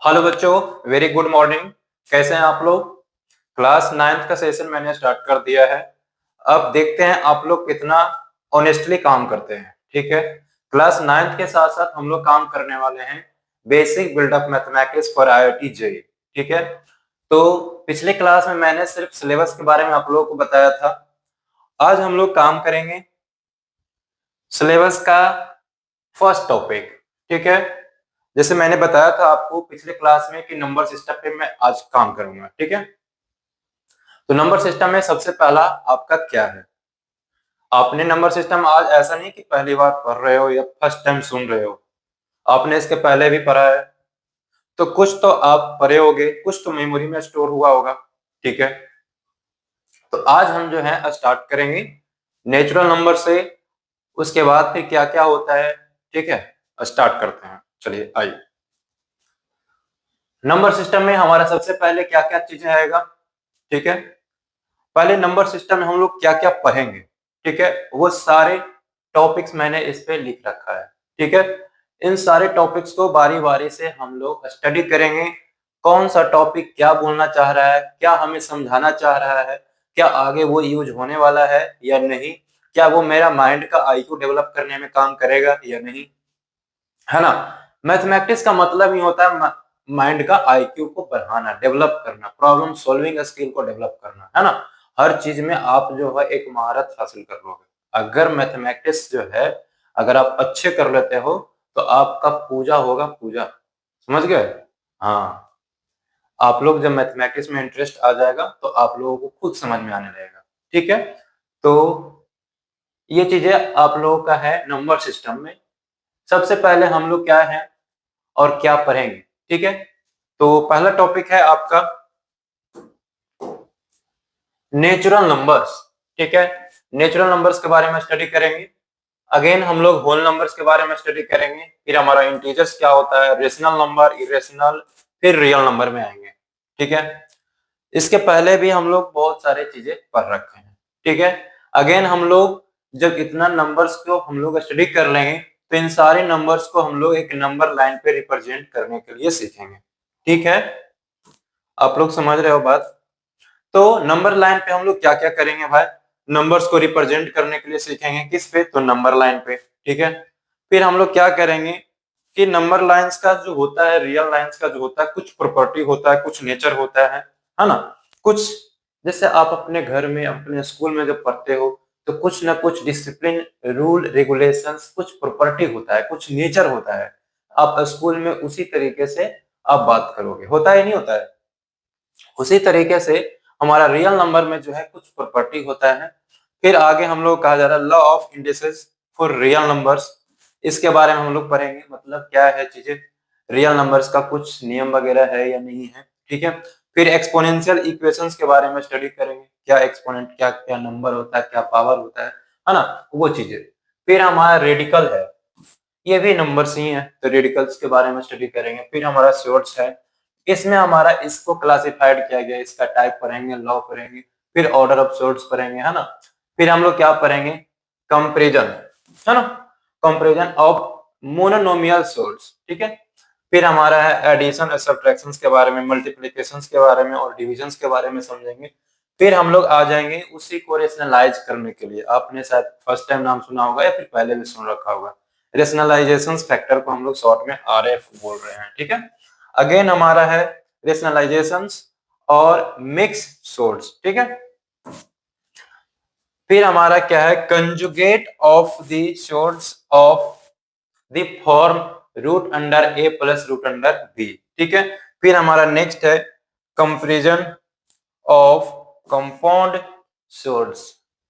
Hello बच्चों, very good morning. कैसे हैं आप लोग? क्लास 9th का सेशन मैंने स्टार्ट कर दिया है। अब देखते हैं आप लोग कितना ऑनेस्टली काम करते हैं। ठीक है, क्लास 9th के साथ साथ हम लोग काम करने वाले हैं basic buildup mathematics for IIT JEE. ठीक है, तो पिछले क्लास में मैंने सिर्फ सिलेबस के बारे में आप लोगों को बताया था। आज हम लोग काम करेंगे सिलेबस का फर्स्ट टॉपिक। ठीक है, जैसे मैंने बताया था आपको पिछले क्लास में कि नंबर सिस्टम पे मैं आज काम करूंगा। ठीक है, तो नंबर सिस्टम में सबसे पहला आपका क्या है? आपने नंबर सिस्टम आज ऐसा नहीं कि पहली बार पढ़ रहे हो या फर्स्ट टाइम सुन रहे हो, आपने इसके पहले भी पढ़ा है। तो कुछ तो आप पढ़े होगे, कुछ तो मेमोरी में स्टोर हुआ होगा। ठीक है, तो आज हम जो है स्टार्ट करेंगे नेचुरल नंबर से। उसके बाद फिर क्या क्या होता है, ठीक है, स्टार्ट करते हैं। चलिए आइए, नंबर सिस्टम में हमारा सबसे पहले क्या क्या चीजें आएगा। ठीक है, पहले नंबर सिस्टम में हम लोग क्या क्या पढ़ेंगे, ठीक है, वो सारे टॉपिक्स मैंने इस पे लिख रखा है। ठीक है, इन सारे टॉपिक्स को बारी बारी से हम लोग स्टडी करेंगे। कौन सा टॉपिक क्या बोलना चाह रहा है, क्या हमें समझाना चाह रहा है, क्या आगे वो यूज होने वाला है या नहीं, क्या वो मेरा माइंड का आईक्यू डेवलप करने में काम करेगा या नहीं, है ना। मैथमेटिक्स का मतलब ही होता है माइंड का आईक्यू को बढ़ाना, डेवलप करना, प्रॉब्लम सॉल्विंग स्किल को डेवलप करना, है ना। हर चीज में आप जो है एक महारत हासिल कर लोगे अगर मैथमेटिक्स जो है, अगर आप अच्छे कर लेते हो तो आपका पूजा होगा, पूजा। समझ गए? हाँ, आप लोग जब मैथमेटिक्स में इंटरेस्ट आ जाएगा तो आप लोगों को खुद समझ में आने लगेगा। ठीक है, तो ये चीजें आप लोगों का है नंबर सिस्टम में। सबसे पहले हम लोग क्या है और क्या पढ़ेंगे, ठीक है। तो पहला टॉपिक है आपका नेचुरल नंबर्स। ठीक है, नेचुरल नंबर्स के बारे में स्टडी करेंगे। अगेन हम लोग होल नंबर्स के बारे में स्टडी करेंगे। फिर हमारा इंटीजर्स क्या होता है, रेशनल नंबर, इरेशनल, फिर रियल नंबर में आएंगे। ठीक है, इसके पहले भी हम लोग बहुत सारे चीजें पढ़ रखे हैं। ठीक है, अगेन हम लोग जब इतना नंबर्स को हम लोग स्टडी कर लेंगे तो इन सारे नंबर्स को हम लोग एक नंबर लाइन पे रिप्रेजेंट करने के लिए सीखेंगे। ठीक है, आप लोग समझ रहे हो बात? तो नंबर लाइन पे हम लोग क्या क्या करेंगे भाई? नंबर्स को रिप्रेजेंट करने के लिए सीखेंगे किस पे, तो नंबर लाइन पे। ठीक है, फिर हम लोग क्या करेंगे कि नंबर लाइंस का जो होता है, रियल लाइंस का जो होता है, कुछ प्रॉपर्टी होता है, कुछ नेचर होता है ना। कुछ जैसे आप अपने घर में, अपने स्कूल में जब पढ़ते हो तो कुछ ना कुछ डिसिप्लिन, रूल रेगुलेशंस, कुछ प्रॉपर्टी होता है, कुछ नेचर होता है। आप स्कूल में उसी तरीके से आप बात करोगे, होता है नहीं होता है? उसी तरीके से हमारा रियल नंबर में जो है कुछ प्रॉपर्टी होता है। फिर आगे हम लोग कहा जा रहा है law of indices for real numbers. इसके बारे में हम लोग पढ़ेंगे, मतलब क्या है चीजें, रियल नंबर्स का कुछ नियम वगैरह है या नहीं है। ठीक है, फिर एक्सपोनेंशियल इक्वेशंस के बारे में स्टडी करेंगे, क्या एक्सपोनेंट, क्या क्या नंबर होता है, क्या पावर होता है ना, वो चीजें। फिर हमारा रेडिकल है, ये भी नंबर्स ही है, तो रेडिकल्स के बारे में स्टडी करेंगे। फिर हमारा शॉर्ट्स है, इसमें हमारा इसको क्लासिफाइड किया गया, इसका टाइप पढ़ेंगे, लॉ पढ़ेंगे, फिर ऑर्डर ऑफ शॉर्ट्स पढ़ेंगे, है ना। फिर हम लोग क्या पढ़ेंगे, कंपेरिजन, है ना, कंपेरिजन ऑफ मोनोनोमियल शॉर्ट्स। ठीक है, फिर हमारा है एडिशन, सब्ट्रैक्शन के बारे में, मल्टीप्लिकेशन के बारे में और डिविजन के बारे में समझेंगे। फिर हम लोग आ जाएंगे उसी को रेशनलाइज करने के लिए। आपने शायद फर्स्ट टाइम नाम सुना होगा या फिर पहले भी सुन रखा होगा। रेशनलाइजेशन फैक्टर को हम लोग शॉर्ट में आरएफ बोल रहे हैं। ठीक है, अगेन हमारा है रेशनलाइजेशन और मिक्स सोर्स। ठीक है, फिर हमारा क्या है, conjugate of the surds of the form root under a plus root under b. ठीक है, फिर हमारा नेक्स्ट है कंपेरिजन ऑफ कंपाउंड सोर्स।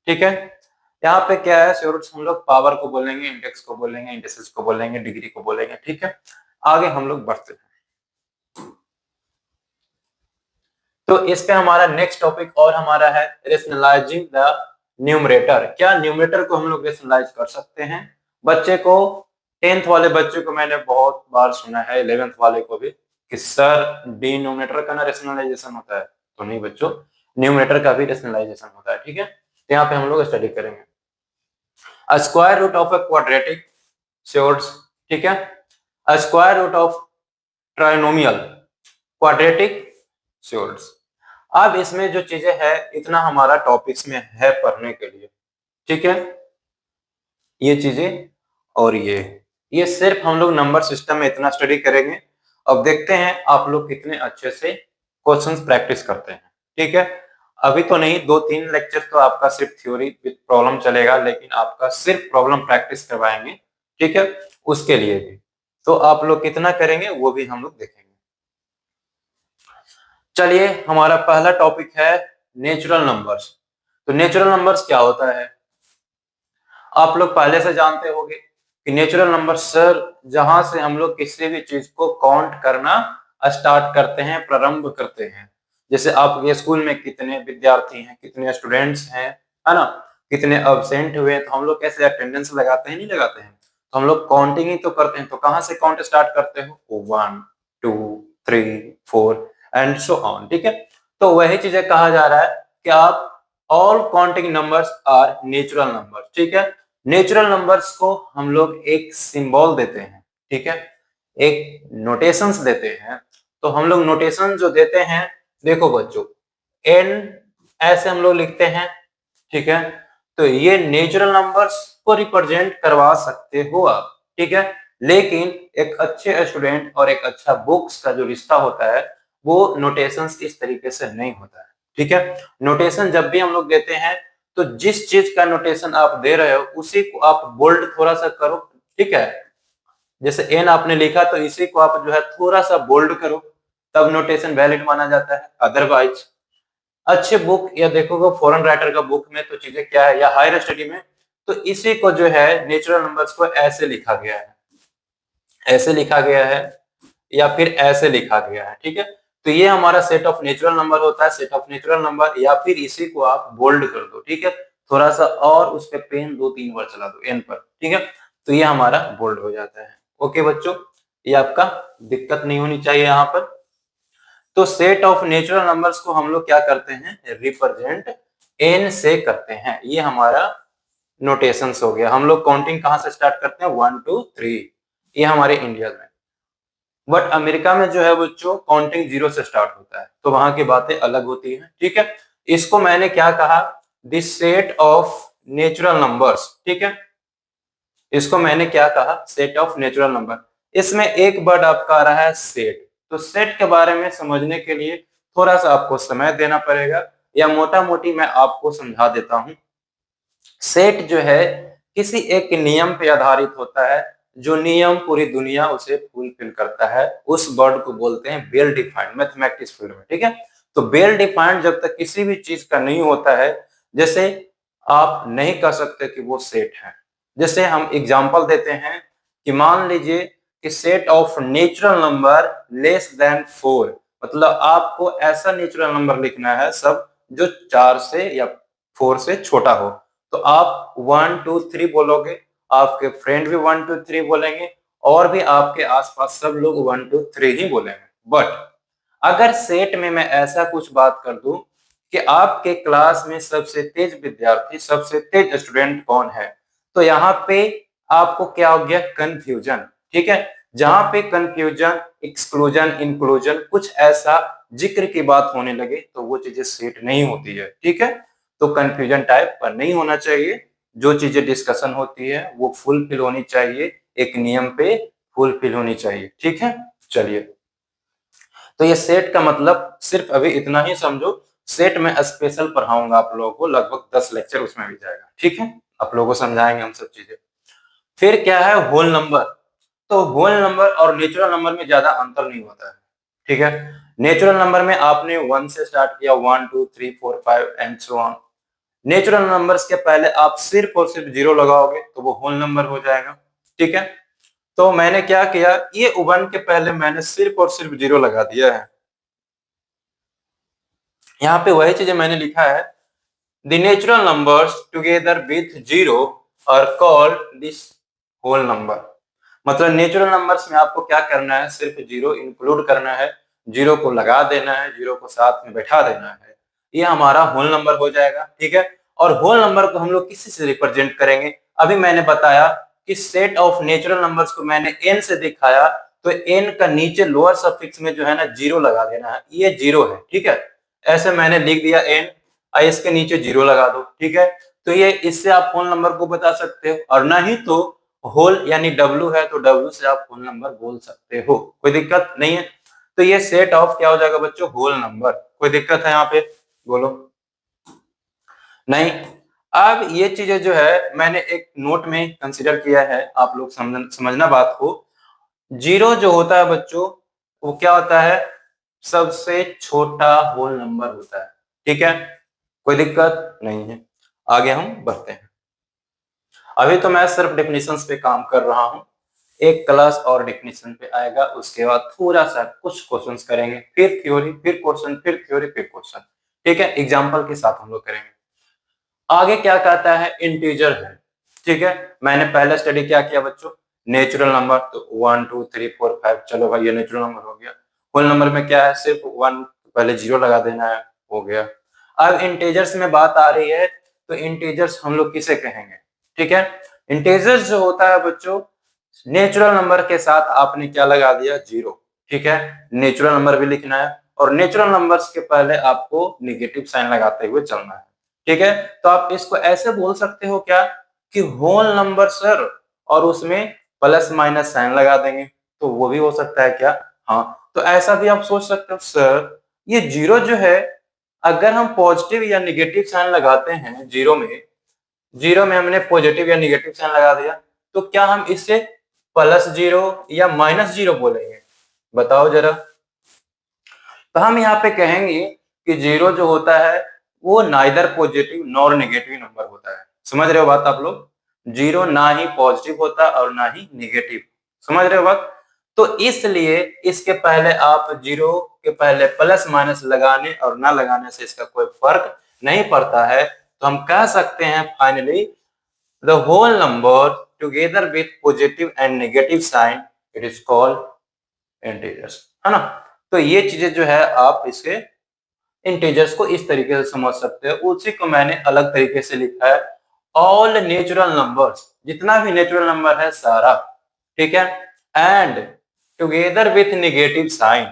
ठीक है, यहाँ पे क्या है, सोर्स हम लोग पावर को बोलेंगे, इंडेक्स को बोलेंगे, इंडिसेस को बोलेंगे, डिग्री को बोलेंगे। ठीक है, आगे हम लोग बढ़ते हैं। तो इस पे हमारा नेक्स्ट टॉपिक और हमारा है रेशनलाइजिंग द न्यूमरेटर। क्या न्यूमरेटर को हम लोग रेशनलाइज कर सकते हैं? बच्चे को, 10th वाले बच्चे को मैंने बहुत बार सुना है, 11th वाले को भी, कि सर डिनोमिनेटर का ना रेशनलाइजेशन होता है। तो नहीं बच्चों, न्यूमरेटर का भी रेशनलाइजेशन होता है। ठीक है, तो यहाँ पे हम लोग स्टडी करेंगे square root of a quadratic surd. ठीक है, square root of trinomial, quadratic solutions. अब इसमें जो चीजें है इतना हमारा टॉपिक्स में है पढ़ने के लिए, ठीक है, ये चीजें और ये सिर्फ हम लोग नंबर सिस्टम में इतना स्टडी करेंगे। अब देखते हैं आप लोग कितने अच्छे से क्वेश्चंस प्रैक्टिस करते हैं, ठीक है। अभी तो नहीं, 2-3 लेक्चर तो आपका सिर्फ थ्योरी विद प्रॉब्लम चलेगा, लेकिन आपका सिर्फ प्रॉब्लम प्रैक्टिस करवाएंगे, ठीक है। उसके लिए भी तो आप लोग कितना करेंगे वो भी हम लोग देखेंगे। चलिए, हमारा पहला टॉपिक है नेचुरल नंबर्स। तो नेचुरल नंबर्स क्या होता है, आप लोग पहले से जानते होंगे कि नेचुरल नंबर सर जहां से हम लोग किसी भी चीज को काउंट करना स्टार्ट करते हैं, प्रारंभ करते हैं। जैसे आपके स्कूल में कितने विद्यार्थी हैं, कितने स्टूडेंट्स हैं, है ना, कितने अब्सेंट हुए, तो हम लोग कैसे अटेंडेंस लगाते हैं, नहीं लगाते हैं, तो हम लोग काउंटिंग ही तो करते हैं। तो कहां से काउंट स्टार्ट करते हो, 1 2 3 4 एंड सो ऑन, ठीक है। तो वही चीजें कहा जा रहा है कि आप all counting numbers are natural number, ठीक है। नेचुरल नंबर्स को हम लोग एक सिंबल देते हैं, ठीक है, एक नोटेशंस देते हैं। तो हम लोग नोटेशन जो देते हैं, देखो बच्चों, एन ऐसे हम लोग लिखते हैं, ठीक है। तो ये नेचुरल नंबर्स को रिप्रेजेंट करवा सकते हो आप, ठीक है। लेकिन एक अच्छे स्टूडेंट और एक अच्छा बुक्स का जो रिश्ता होता है वो नोटेशंस इस तरीके से नहीं होता है, ठीक है। नोटेशन जब भी हम लोग देते हैं तो जिस चीज का नोटेशन आप दे रहे हो उसी को आप बोल्ड थोड़ा सा करो, ठीक है। जैसे एन आपने लिखा तो इसी को आप जो है थोड़ा सा बोल्ड करो, तब नोटेशन वैलिड माना जाता है। अदरवाइज अच्छे बुक या देखोगे फॉरेन राइटर का बुक में तो चीजें क्या है, या हायर स्टडी में, तो इसी को जो है नेचुरल नंबर्स को ऐसे लिखा गया है, ऐसे लिखा गया है, या फिर ऐसे लिखा गया है, ठीक है। तो ये हमारा सेट ऑफ नेचुरल नंबर होता है, सेट ऑफ नेचुरल नंबर, या फिर इसी को आप बोल्ड कर दो, ठीक है, थोड़ा सा और उस पे पेन 2-3 बार चला दो एन पर, ठीक है। तो ये हमारा बोल्ड हो जाता है। ओके बच्चों, ये आपका दिक्कत नहीं होनी चाहिए यहाँ पर। तो सेट ऑफ नेचुरल नंबर्स को हम लोग क्या करते हैं, रिप्रेजेंट एन से करते हैं। ये हमारा नोटेशंस हो गया। हम लोग काउंटिंग कहां से स्टार्ट करते हैं, 1 2 3, ये हमारे इंडिया में। बट अमेरिका में जो है बच्चों काउंटिंग 0 से स्टार्ट होता है, तो वहां की बातें अलग होती हैं, ठीक है। इसको मैंने क्या कहा, this set of natural numbers, ठीक है। इसको मैंने क्या कहा, सेट ऑफ नेचुरल नंबर। इसमें एक वर्ड आपका आ रहा है सेट। तो सेट के बारे में समझने के लिए थोड़ा सा आपको समय देना पड़ेगा, या मोटा मोटी मैं आपको समझा देता हूं। सेट जो है किसी एक नियम पे आधारित होता है, जो नियम पूरी दुनिया उसे फुलफिल करता है, उस वर्ड को बोलते हैं वेल डिफाइंड मैथमेटिक्स फील्ड में, ठीक है। तो वेल डिफाइंड जब तक किसी भी चीज का नहीं होता है, जैसे आप नहीं कह सकते कि वो सेट है। जैसे हम एग्जांपल देते हैं कि मान लीजिए कि set of natural number less than 4, मतलब आपको ऐसा नेचुरल नंबर लिखना है सब जो 4 से या 4 से छोटा हो। तो आप 1 2 3 बोलोगे, आपके फ्रेंड भी 1 2 3 बोलेंगे, और भी आपके आसपास सब लोग 1 2 3 ही बोलेंगे। बट अगर सेट में मैं ऐसा कुछ बात कर दूं कि आपके क्लास में सबसे तेज विद्यार्थी, सबसे तेज स्टूडेंट कौन है, तो यहाँ पे आपको क्या हो गया, कंफ्यूजन, ठीक है। जहां पे कंफ्यूजन, एक्सक्लूजन, इंक्लूजन, कुछ ऐसा जिक्र की बात होने लगे तो वो चीजें सेट नहीं होती है, ठीक है। तो कंफ्यूजन टाइप पर नहीं होना चाहिए। जो चीजें डिस्कशन होती है वो फुलफिल होनी चाहिए, एक नियम पे फुलफिल होनी चाहिए, ठीक है। चलिए, तो ये सेट का मतलब सिर्फ अभी इतना ही समझो। सेट में स्पेशल पढ़ाऊंगा आप लोगों को, लगभग 10 लेक्चर उसमें भी जाएगा, ठीक है। आप लोगों को समझाएंगे हम सब चीजें। फिर क्या है, होल नंबर। तो होल नंबर और नेचुरल नंबर में ज्यादा अंतर नहीं होता है, ठीक है। नेचुरल नंबर में आपने 1 से स्टार्ट किया, 1 2 3 4 5 and so on. Natural numbers के पहले आप सिर्फ और सिर्फ 0 लगाओगे तो वो होल नंबर हो जाएगा, ठीक है। तो मैंने क्या किया, ये 1 के पहले मैंने सिर्फ और सिर्फ 0 लगा दिया है। यहाँ पे वही चीजें मैंने लिखा है, the natural numbers together with 0 are called this whole number. मतलब नेचुरल नंबर्स में आपको क्या करना है, सिर्फ 0 इंक्लूड करना है, 0 को लगा देना है, 0 को साथ में बैठा देना है, ये हमारा होल नंबर हो जाएगा, ठीक है। और होल नंबर को हम लोग किसी से रिप्रेजेंट करेंगे, अभी मैंने बताया कि सेट ऑफ नेचुरल नंबर्स को मैंने n से दिखाया, तो n का नीचे लोअर सफिक्स में जो है ना 0 लगा देना है, ये 0 है, ठीक है। ऐसे मैंने लिख दिया n, इसके नीचे 0 लगा दो, ठीक है। तो ये इससे आप होल नंबर को बता सकते हो, और ना ही तो होल यानी W है तो W से आप होल नंबर बोल सकते हो, कोई दिक्कत नहीं है। तो ये सेट ऑफ क्या हो जाएगा बच्चों, होल नंबर। कोई दिक्कत है यहाँ पे, बोलो नहीं। अब ये चीजें जो है मैंने एक नोट में कंसीडर किया है, आप लोग समझना बात को। 0 जो होता है बच्चों, वो क्या होता है, सबसे छोटा होल नंबर होता है, ठीक है। कोई दिक्कत नहीं है, आगे हम बढ़ते हैं। अभी तो मैं सिर्फ डेफिनेशंस पे काम कर रहा हूं, एक क्लास और डेफिनेशन पे आएगा, उसके बाद थोड़ा सा कुछ क्वेश्चंस करेंगे, फिर थ्योरी, फिर क्वेश्चन, फिर थ्योरी, फिर क्वेश्चन, ठीक है। एग्जांपल के साथ हम लोग करेंगे। आगे क्या कहता है, इंटीजर है, ठीक है। मैंने पहले स्टडी क्या किया बच्चों, नेचुरल नंबर, तो 1 2 3 4 5, चलो भाई ये नेचुरल नंबर हो गया। होल नंबर में क्या है, सिर्फ 1 पहले 0 लगा देना है, हो गया। अब इंटीजर्स में बात आ रही है, तो इंटीजर्स हम लोग किसे कहेंगे, ठीक है। इंटीजर्स जो होता है बच्चों, नेचुरल नंबर के साथ आपने क्या लगा दिया, 0, ठीक है। नेचुरल नंबर भी लिखना है, और नेचुरल नंबर्स के पहले आपको निगेटिव साइन लगाते हुए चलना है, ठीक है। तो आप इसको ऐसे बोल सकते हो क्या, कि होल नंबर सर, और उसमें प्लस माइनस साइन लगा देंगे, तो वो भी हो सकता है क्या, हाँ। तो ऐसा भी आप सोच सकते हो, सर ये 0 जो है, अगर हम पॉजिटिव या निगेटिव साइन लगाते हैं 0 में हमने पॉजिटिव या निगेटिव साइन लगा दिया, तो क्या हम इससे +0 या -0 बोलेंगे, बताओ जरा। तो हम यहाँ पे कहेंगे कि 0 जो होता है वो neither positive nor negative number होता है, समझ रहे हो बात आप लोग। 0 ना ही पॉजिटिव होता और ना ही नेगेटिव, समझ रहे हो बात। तो इसलिए इसके पहले आप 0 के पहले प्लस माइनस लगाने और ना लगाने से इसका कोई फर्क नहीं पड़ता है। तो हम कह सकते हैं finally, the whole number together with positive and negative sign, it is called integers, है ना। तो ये चीजें जो है आप इसके इंटीजर्स को इस तरीके से समझ सकते हो। उसी को मैंने अलग तरीके से लिखा है, ऑल नेचुरल नंबर्स, जितना भी नेचुरल नंबर है सारा, ठीक है, and together with negative sign,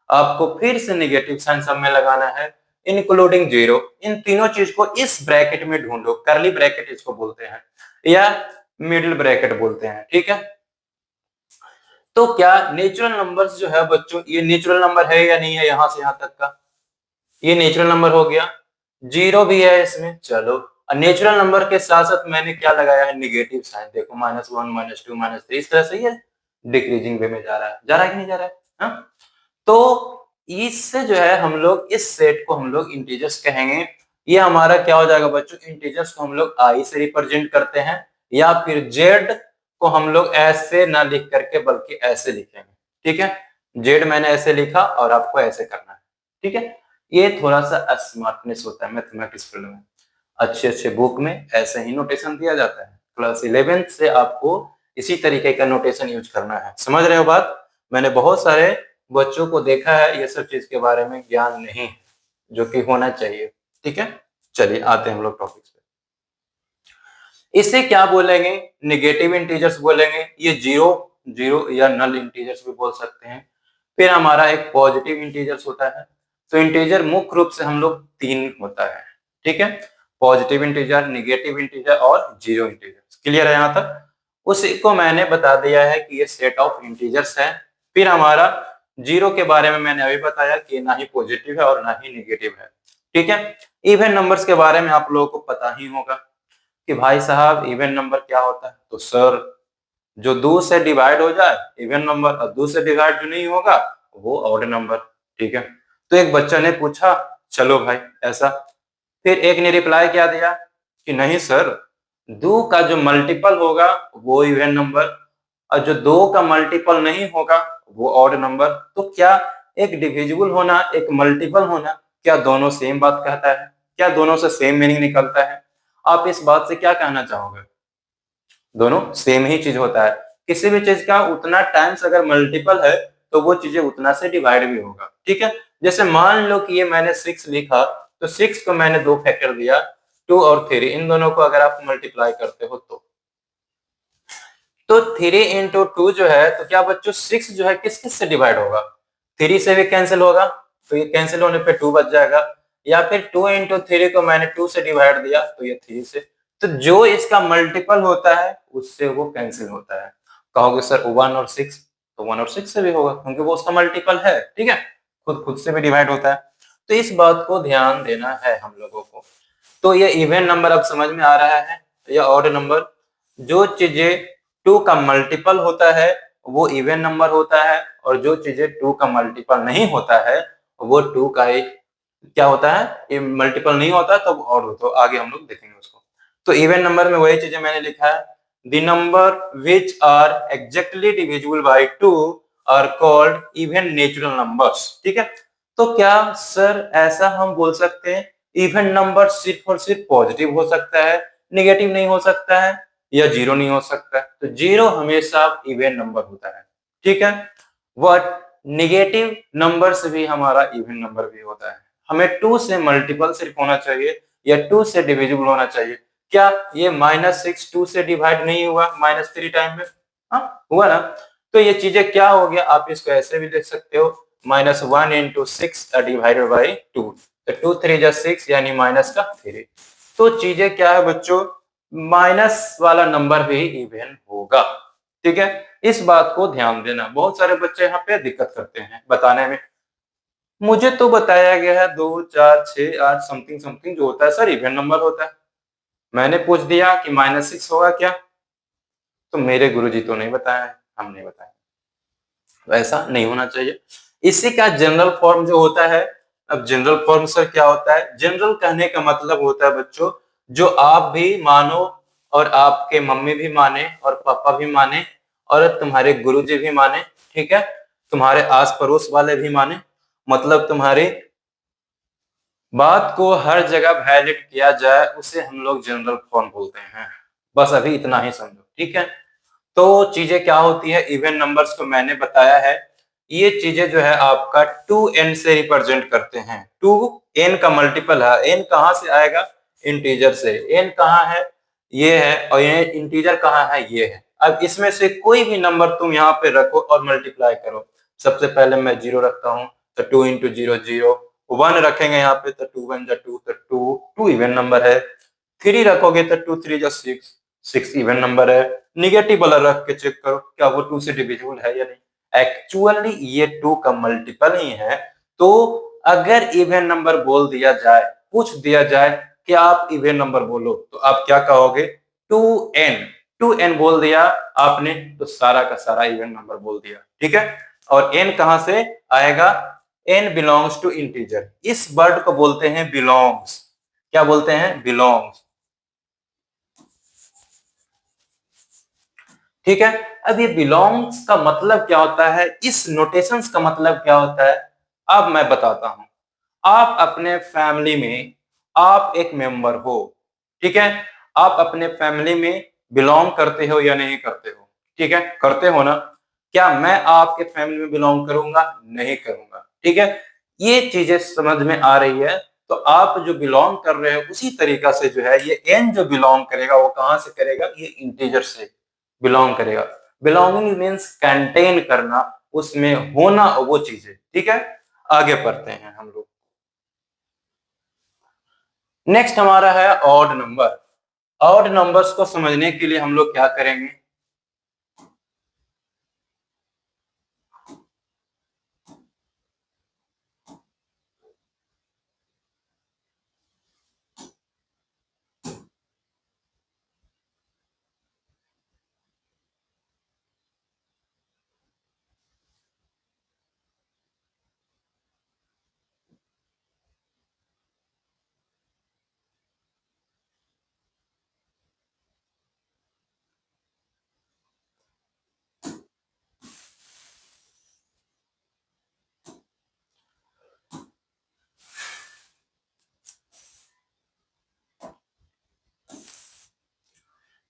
आपको फिर से नेगेटिव साइन सब में लगाना है, इंक्लूडिंग 0। इन तीनों चीज को इस ब्रैकेट में ढूंढो, करली ब्रैकेट इसको बोलते हैं, या मिडिल ब्रैकेट बोलते हैं, ठीक है। तो क्या नेचुरल नंबर्स जो है बच्चों, ये नेचुरल नंबर है या नहीं है, यहां से यहां तक का ये नेचुरल नंबर हो गया, 0 भी है इसमें, चलो। नेचुरल नंबर के साथ साथ मैंने क्या लगाया है, निगेटिव साइन, देखो -1 -2 -3, इस तरह से ये डिक्रीजिंग वे में जा रहा है, कि नहीं जा रहा है, हाँ? तो इससे जो है हम लोग इस सेट को हम लोग इंटीजर्स कहेंगे। ये हमारा क्या हो जाएगा बच्चों, इंटीजर्स को हम लोग आई से रिप्रेजेंट करते हैं, या फिर जेड को हम लोग ऐसे ना लिख करके बल्कि ऐसे लिखेंगे, ठीक है। जेड मैंने ऐसे लिखा और आपको ऐसे करना है, ठीक है। ये थोड़ा सा स्मार्टनेस होता है मैथमेटिक्स फील्ड में, अच्छे अच्छे बुक में ऐसे ही नोटेशन दिया जाता है। क्लास 11th से आपको इसी तरीके का नोटेशन यूज करना है, समझ रहे हो बात। मैंने बहुत सारे बच्चों को देखा है ये सब चीज के बारे में ज्ञान नहीं है, जो कि होना चाहिए, ठीक है। चलिए आते हैं हम लोग टॉपिक्स पे। इसे क्या बोलेंगे, निगेटिव इंटीजर्स बोलेंगे, ये जीरो जीरो या नल इंटीजर्स भी बोल सकते हैं। फिर हमारा एक पॉजिटिव इंटीजर्स होता है। तो इंटीजर मुख्य रूप से हम लोग 3 होता है, ठीक है। पॉजिटिव इंटीजर, निगेटिव इंटीजर और जीरो इंटीजर, क्लियर है यहाँ तक। उसी को मैंने बता दिया है कि ये सेट ऑफ इंटीजर्स है। फिर हमारा जीरो के बारे में मैंने अभी बताया कि ना ही पॉजिटिव है और ना ही निगेटिव है, ठीक है। इवन नंबर्स के बारे में आप लोगों को पता ही होगा कि भाई साहब इवन नंबर क्या होता है। तो सर जो 2 से डिवाइड हो जाए इवन नंबर, और 2 से डिवाइड जो नहीं होगा वो ऑड नंबर, ठीक है। तो एक बच्चा ने पूछा, चलो भाई ऐसा, फिर एक ने रिप्लाई क्या दिया कि नहीं सर, 2 का जो मल्टीपल होगा वो इवन नंबर, और जो 2 का मल्टीपल नहीं होगा वो ऑड नंबर। तो क्या एक डिविजिबल होना, एक मल्टीपल होना, क्या दोनों सेम बात कहता है, क्या दोनों से सेम मीनिंग निकलता है। आप इस बात से क्या कहना चाहोगे, दोनों सेम ही चीज होता है। किसी भी चीज का उतना टाइम्स अगर मल्टीपल है तो वो चीजें उतना से डिवाइड भी होगा, ठीक है। जैसे मान लो कि ये मैंने 6 लिखा, तो 6 को मैंने 2 फैक्टर दिया, 2 और 3, इन दोनों को अगर आप मल्टीप्लाई करते हो तो तो 3 into 2 जो है, तो क्या बच्चों 6 जो है किस किस से डिवाइड होगा? 3 से भी कैंसिल होगा, तो ये कैंसिल होने पे 2 बच जाएगा, या फिर 2 into 3 को मैंने 2 से डिवाइड दिया तो ये 3 से। तो जो इसका मल्टीपल होता है उससे वो कैंसिल होता है। कहोगे सर 1 और 6, तो 1 और 6 से भी होगा क्योंकि वो उसका मल्टीपल है, ठीक है, खुद खुद से भी डिवाइड होता है। तो इस बात को ध्यान देना है हम लोगों को। तो ये इवन नंबर अब समझ में आ रहा है, या ऑड नंबर, जो चीजें 2 का मल्टीपल होता है वो इवन नंबर होता है, और जो चीजें 2 का मल्टीपल नहीं होता है वो 2 का एक क्या होता है, ये मल्टीपल नहीं होता तब ऑड होता है। आगे हम लोग देखेंगे उसको। तो इवन नंबर में वही चीजें मैंने लिखा है, the number which are exactly divisible by 2 are called even natural numbers, ठीक है। तो क्या सर ऐसा हम बोल सकते हैं इवन नंबर सिर्फ और सिर्फ पॉजिटिव हो सकता है, नेगेटिव नहीं हो सकता है, या जीरो नहीं हो सकता है? तो जीरो हमेशा इवन नंबर होता है, ठीक है। बट नेगेटिव नंबर से भी हमारा इवन नंबर भी होता है। हमें 2 से मल्टीपल सिर्फ होना चाहिए या 2 से डिविजिबल होना चाहिए। क्या ये -6 2 से डिवाइड नहीं हुआ -3 टाइम में? हाँ हुआ ना। तो ये चीजें क्या हो गया, आप इसको ऐसे भी देख सकते हो, -1 into 6 डिवाइडेड बाई 2, तो 2 3 जा 6 यानी माइनस का 3। तो चीजें क्या है बच्चों, माइनस वाला नंबर भी इवन होगा, ठीक है। इस बात को ध्यान देना। बहुत सारे बच्चे यहाँ पे दिक्कत करते हैं बताने में, मुझे तो बताया गया है 2 4 6 8 समथिंग समथिंग जो होता है सर इवन नंबर होता है। मैंने पूछ दिया कि -6 होगा क्या, तो मेरे गुरुजी तो नहीं बताया है, हम नहीं बताया। तो ऐसा नहीं होना चाहिए। इसी का जनरल फॉर्म जो होता है, अब जनरल फॉर्म सर क्या होता है, जनरल कहने का मतलब होता है बच्चों जो आप भी मानो और आपके मम्मी भी माने और पापा भी माने और तुम्हारे गुरुजी भी माने, ठीक है, तुम्हारे आस पड़ोस वाले भी माने, मतलब तुम्हारी बात को हर जगह वैलिड किया जाए, उसे हम लोग जनरल फॉर्म बोलते हैं। बस अभी इतना ही समझो, ठीक है। तो चीजें क्या होती है, इवन नंबर्स को मैंने बताया है, ये चीजें जो है आपका 2n से रिप्रेजेंट करते हैं। 2n का मल्टीपल है, n कहां से आएगा, इंटीजर से। n कहां है, ये है, और ये इंटीजर कहां है, ये है। अब इसमें से कोई भी नंबर तुम यहाँ पे रखो और मल्टीप्लाई करो। सबसे पहले मैं 0 रखता हूँ, तो 2 into 0 0, 1 रखेंगे यहाँ पे तो 2 1 जा 2, तो 2 इवन नंबर है। 3 रखोगे तो 2 3 जा 6, 6 इवन नंबर है। निगेटिव वाला रख के चेक करो क्या वो 2 से डिविजिबल है या नहीं। एक्चुअली ये 2 का मल्टीपल ही है। तो अगर इवन नंबर बोल दिया जाए, पूछ दिया जाए कि आप इवन नंबर बोलो, तो आप क्या कहोगे, 2n। 2n बोल दिया आपने तो सारा का सारा इवन नंबर बोल दिया, ठीक है। और n कहां से आएगा, n बिलोंग्स टू इंटीजर। इस वर्ड को बोलते हैं बिलोंग्स। क्या बोलते हैं, बिलोंग्स, ठीक है। अब ये बिलोंग्स का मतलब क्या होता है, इस नोटेशंस का मतलब क्या होता है, अब मैं बताता हूं। आप अपने फैमिली में आप एक मेंबर हो, ठीक है। आप अपने फैमिली में बिलोंग करते हो या नहीं करते हो, ठीक है, करते हो ना। क्या मैं आपके फैमिली में बिलोंग करूंगा, नहीं करूंगा, ठीक है। ये चीजें समझ में आ रही है। तो आप जो बिलोंग कर रहे हो उसी तरीका से जो है ये एन जो बिलोंग करेगा वो कहां से करेगा, ये इंटीजर से बिलोंग करेगा। बिलोंगिंग मीन्स कंटेन करना, उसमें होना वो चीजें, ठीक है। आगे पढ़ते हैं हम लोग। नेक्स्ट हमारा है ऑड नंबर। ऑड नंबर्स को समझने के लिए हम लोग क्या करेंगे,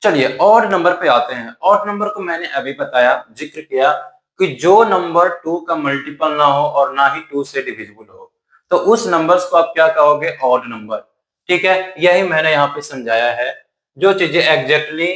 चलिए ऑड नंबर पे आते हैं। ऑड नंबर को मैंने अभी बताया, जिक्र किया कि जो नंबर 2 का मल्टीपल ना हो और ना ही 2 से डिविजिबल हो, तो उस नंबर्स को आप क्या कहोगे, ऑड नंबर, ठीक है। यही मैंने यहाँ पे समझाया है। जो चीजें एग्जैक्टली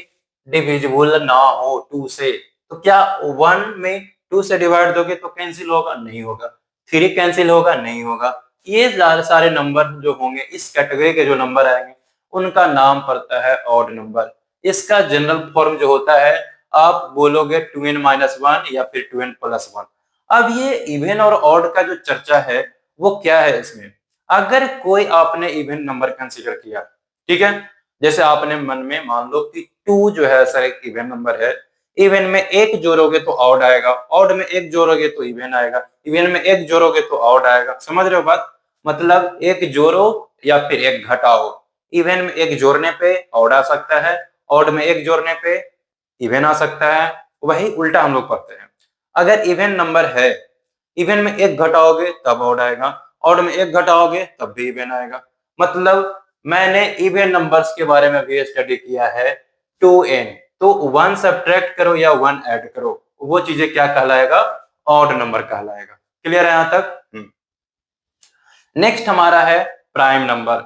डिविजिबल ना हो 2 से, तो क्या 1 में 2 से डिवाइड दोगे तो कैंसिल होगा? नहीं होगा। 3 कैंसिल होगा? नहीं होगा। ये सारे नंबर जो होंगे, इस कैटेगरी के जो नंबर आएंगे, उनका नाम पड़ता है ऑड नंबर। इसका जनरल फॉर्म जो होता है, आप बोलोगे 2n-1 या फिर 2n+1। अब ये इवन और ऑड का जो चर्चा है वो क्या है इसमें, अगर कोई आपने इवन नंबर कंसीडर किया, ठीक है, जैसे आपने मन में मान लो कि 2 जो है सर एक इवन नंबर है, इवन में 1 जोड़ोगे तो ऑड आएगा, ऑड में 1 जोड़ोगे तो इवन आएगा, इवन में 1 जोड़ोगे तो ऑड आएगा। समझ रहे हो बात? मतलब 1 जोड़ो या फिर 1 घटाओ, इवन में 1 जोड़ने पे ऑड आ सकता है, ऑड में 1 जोड़ने पे इवन आ सकता है। वही उल्टा हम लोग पढ़ते हैं, अगर इवन नंबर है, इवन में 1 घटाओगे तब ऑड आएगा, ऑड में 1 घटाओगे तब भी इवन आएगा। मतलब मैंने इवन नंबर्स के बारे में भी स्टडी किया है 2n, तो 1 सब्ट्रैक्ट करो या 1 ऐड करो, वो चीजें क्या कहलाएगा? ऑड नंबर कहलाएगा। क्लियर है यहां तक? नेक्स्ट हमारा है प्राइम नंबर।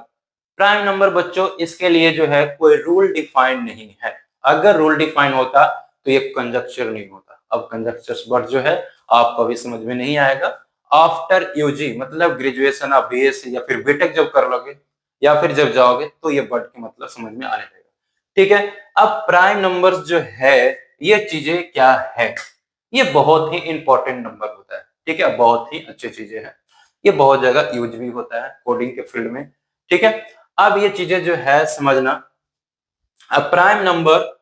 प्राइम नंबर बच्चों, इसके लिए जो है कोई रूल डिफाइन नहीं है। अगर रूल डिफाइन होता तो ये कंजक्चर नहीं होता। अब कंजक्चर वर्ड जो है आपको अभी समझ में नहीं आएगा। आफ्टर यूजी मतलब ग्रेजुएशन आप बीएससी या फिर बीटेक जब कर लोगे या फिर जब जाओगे तो ये वर्ड के मतलब समझ में आने लगेगा। ठीक है, अब प्राइम नंबर्स जो है ये चीजें क्या है? ये बहुत ही इंपॉर्टेंट नंबर होता है। ठीक है, बहुत ही अच्छी चीजें हैं, ये बहुत जगह यूज भी होता है कोडिंग के फील्ड में। ठीक है, अब ये चीजें जो है समझना। A prime number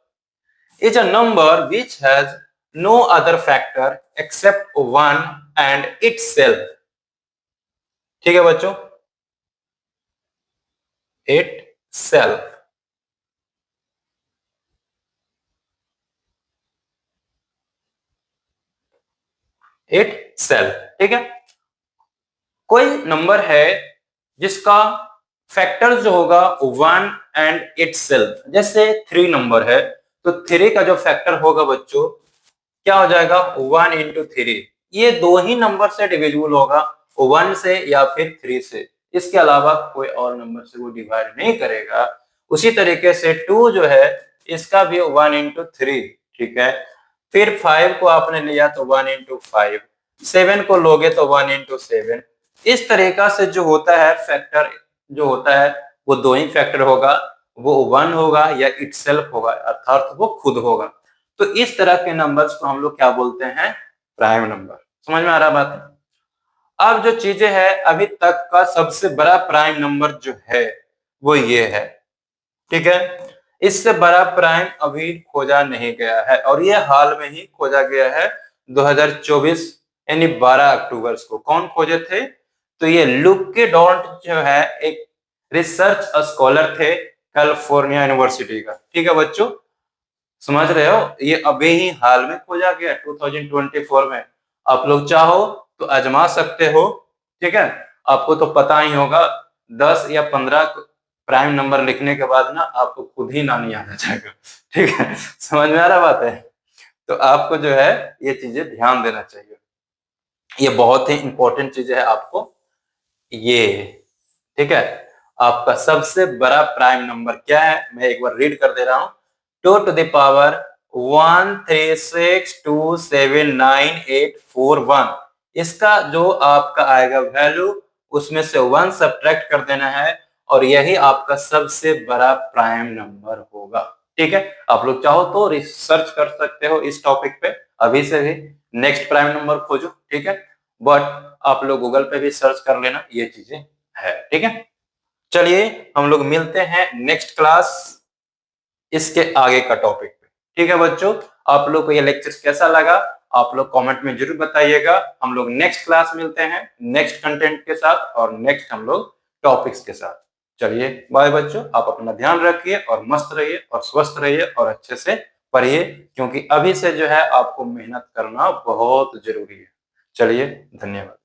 is a number which has no other factor except 1 and itself. ठीक है बच्चों, itself। itself, ठीक है, कोई नंबर है जिसका फैक्टर जो होगा 1 एंड इटसेल्फ। जैसे 3 नंबर है तो 3 का जो फैक्टर होगा बच्चों क्या हो जाएगा? 1 इंटू 3। ये 2 ही नंबर से डिविजिबल होगा, 1 से या फिर 3 से। इसके अलावा कोई और नंबर से वो डिवाइड नहीं करेगा। उसी तरीके से 2 जो है इसका भी 1 इंटू 3। ठीक है, फिर 5 को आपने लिया तो 1 इंटू 5, 7 को लोगे तो 1 इंटू 7। इस तरीका से जो होता है फैक्टर जो होता है वो 2 ही फैक्टर होगा, वो 1 होगा या इटसेल्फ होगा, अर्थात वो खुद होगा। तो इस तरह के नंबर्स को हम लोग क्या बोलते हैं? Prime number. समझ में आ रहा बात? अब जो चीजें है, अभी तक का सबसे बड़ा प्राइम नंबर जो है वो ये है। ठीक है, इससे बड़ा प्राइम अभी खोजा नहीं गया है और ये हाल में ही खोजा गया है 2024 यानी 12 अक्टूबर को। कौन खोजे थे? तो ये लुके डॉन्ट जो है एक रिसर्च स्कॉलर थे कैलिफोर्निया यूनिवर्सिटी का। ठीक है बच्चों, समझ रहे हो? ये अभी ही हाल में खोजा गया 2024 में। आप लोग चाहो तो आजमा सकते हो। ठीक है, आपको तो पता ही होगा 10 या 15 प्राइम नंबर लिखने के बाद ना आपको खुद ही नानी आना जाएगा। ठीक है, समझ में आ रहा बात है? तो आपको जो है ये चीजें ध्यान देना चाहिए, ये बहुत ही इंपॉर्टेंट चीजें है आपको ये। ठीक है, आपका सबसे बड़ा प्राइम नंबर क्या है? मैं एक बार रीड कर दे रहा हूं, 2 to the power 136279841। इसका जो आपका आएगा वैल्यू, उसमें से 1 सब्ट्रैक्ट कर देना है और यही आपका सबसे बड़ा प्राइम नंबर होगा। ठीक है, आप लोग चाहो तो रिसर्च कर सकते हो इस टॉपिक पे अभी से भी, नेक्स्ट प्राइम नंबर खोजो। ठीक है, बट आप लोग गूगल पे भी सर्च कर लेना, ये चीजें है। ठीक है, चलिए हम लोग मिलते हैं नेक्स्ट क्लास इसके आगे का टॉपिक पे। ठीक है बच्चों, आप लोग को ये लेक्चर कैसा लगा आप लोग कमेंट में जरूर बताइएगा। हम लोग नेक्स्ट क्लास मिलते हैं नेक्स्ट कंटेंट के साथ और नेक्स्ट हम लोग टॉपिक्स के साथ। चलिए बाय बच्चों, आप अपना ध्यान रखिए और मस्त रहिए और स्वस्थ रहिए और अच्छे से पढ़िए, क्योंकि अभी से जो है आपको मेहनत करना बहुत जरूरी है। चलिए, धन्यवाद।